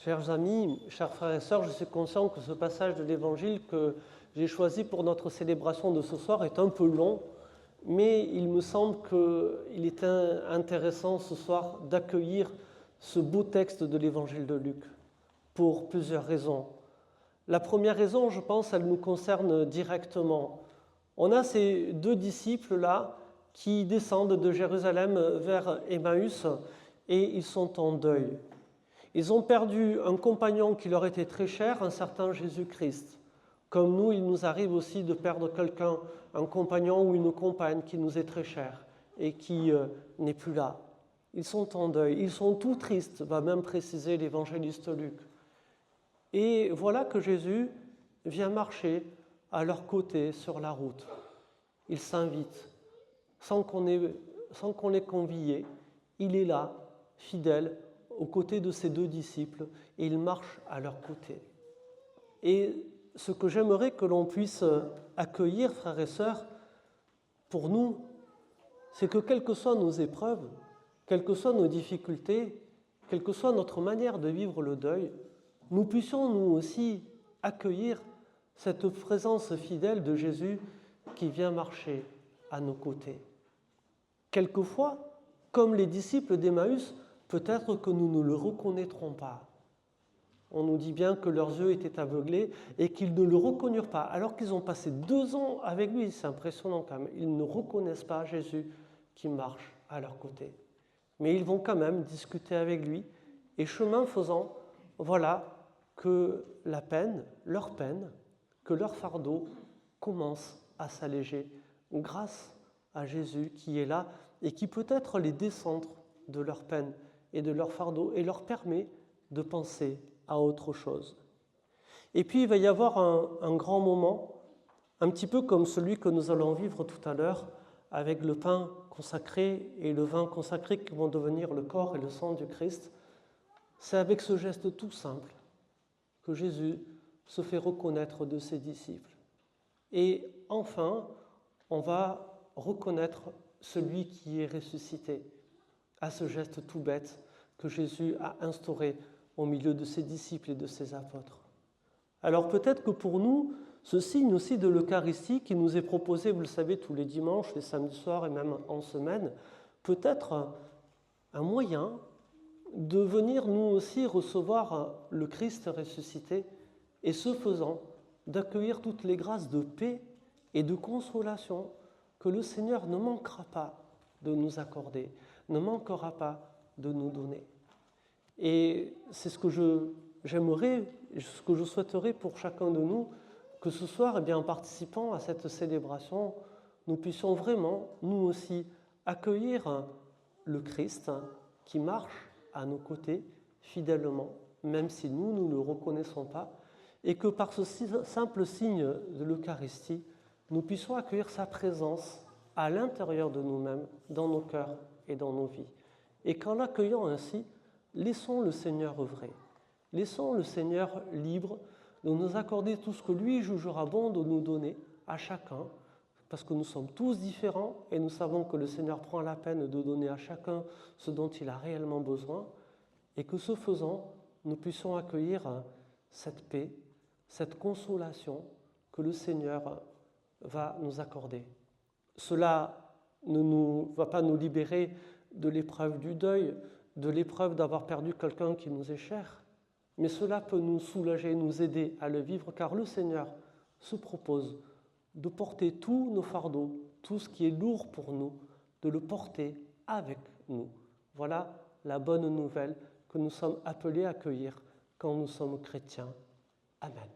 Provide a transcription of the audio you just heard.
Chers amis, chers frères et sœurs, je suis conscient que ce passage de l'Évangile que j'ai choisi pour notre célébration de ce soir est un peu long, mais il me semble qu'il est intéressant ce soir d'accueillir ce beau texte de l'Évangile de Luc pour plusieurs raisons. La première raison, je pense, elle nous concerne directement. On a ces deux disciples-là qui descendent de Jérusalem vers Emmaüs et ils sont en deuil. Ils ont perdu un compagnon qui leur était très cher, un certain Jésus-Christ. Comme nous, il nous arrive aussi de perdre quelqu'un, un compagnon ou une compagne qui nous est très cher et qui n'est plus là. Ils sont en deuil, ils sont tout tristes, va même préciser l'évangéliste Luc. Et voilà que Jésus vient marcher à leur côté sur la route. Il s'invite, sans qu'on l'ait convié, il est là, fidèle, aux côtés de ses deux disciples, et il marche à leur côté. Et ce que j'aimerais que l'on puisse accueillir, frères et sœurs, pour nous, c'est que quelles que soient nos épreuves, quelles que soient nos difficultés, quelle que soit notre manière de vivre le deuil, nous puissions nous aussi accueillir cette présence fidèle de Jésus qui vient marcher à nos côtés. Quelquefois, comme les disciples d'Emmaüs, peut-être que nous ne le reconnaîtrons pas. On nous dit bien que leurs yeux étaient aveuglés et qu'ils ne le reconnurent pas, alors qu'ils ont passé 2 ans avec lui. C'est impressionnant quand même. Ils ne reconnaissent pas Jésus qui marche à leur côté. Mais ils vont quand même discuter avec lui. Et chemin faisant, voilà que la peine, que leur fardeau commence à s'alléger grâce à Jésus qui est là et qui peut-être les décentre de leur peine et de leur fardeau et leur permet de penser à autre chose. Et puis il va y avoir un grand moment, un petit peu comme celui que nous allons vivre tout à l'heure, avec le pain consacré et le vin consacré qui vont devenir le corps et le sang du Christ. C'est avec ce geste tout simple que Jésus se fait reconnaître de ses disciples. Et enfin, on va reconnaître celui qui est ressuscité à ce geste tout bête que Jésus a instauré au milieu de ses disciples et de ses apôtres. Alors peut-être que pour nous, ce signe aussi de l'Eucharistie qui nous est proposé, vous le savez, tous les dimanches, les samedis soirs et même en semaine, peut être un moyen de venir nous aussi recevoir le Christ ressuscité et ce faisant, d'accueillir toutes les grâces de paix et de consolation que le Seigneur ne manquera pas de nous accorder, ne manquera pas de nous donner. Et c'est ce que j'aimerais, ce que je souhaiterais pour chacun de nous, que ce soir, en participant à cette célébration, nous puissions vraiment, nous aussi, accueillir le Christ qui marche à nos côtés fidèlement, même si nous ne le reconnaissons pas, et que par ce simple signe de l'Eucharistie, nous puissions accueillir sa présence à l'intérieur de nous-mêmes, dans nos cœurs et dans nos vies. Et qu'en l'accueillant ainsi, laissons le Seigneur œuvrer. Laissons le Seigneur libre de nous accorder tout ce que lui jugera bon de nous donner à chacun, parce que nous sommes tous différents et nous savons que le Seigneur prend la peine de donner à chacun ce dont il a réellement besoin, et que ce faisant, nous puissions accueillir cette paix, cette consolation que le Seigneur va nous accorder. Cela ne va pas nous libérer de l'épreuve du deuil, de l'épreuve d'avoir perdu quelqu'un qui nous est cher, mais cela peut nous soulager, nous aider à le vivre, car le Seigneur se propose de porter tous nos fardeaux, tout ce qui est lourd pour nous, de le porter avec nous. Voilà la bonne nouvelle que nous sommes appelés à accueillir quand nous sommes chrétiens. Amen.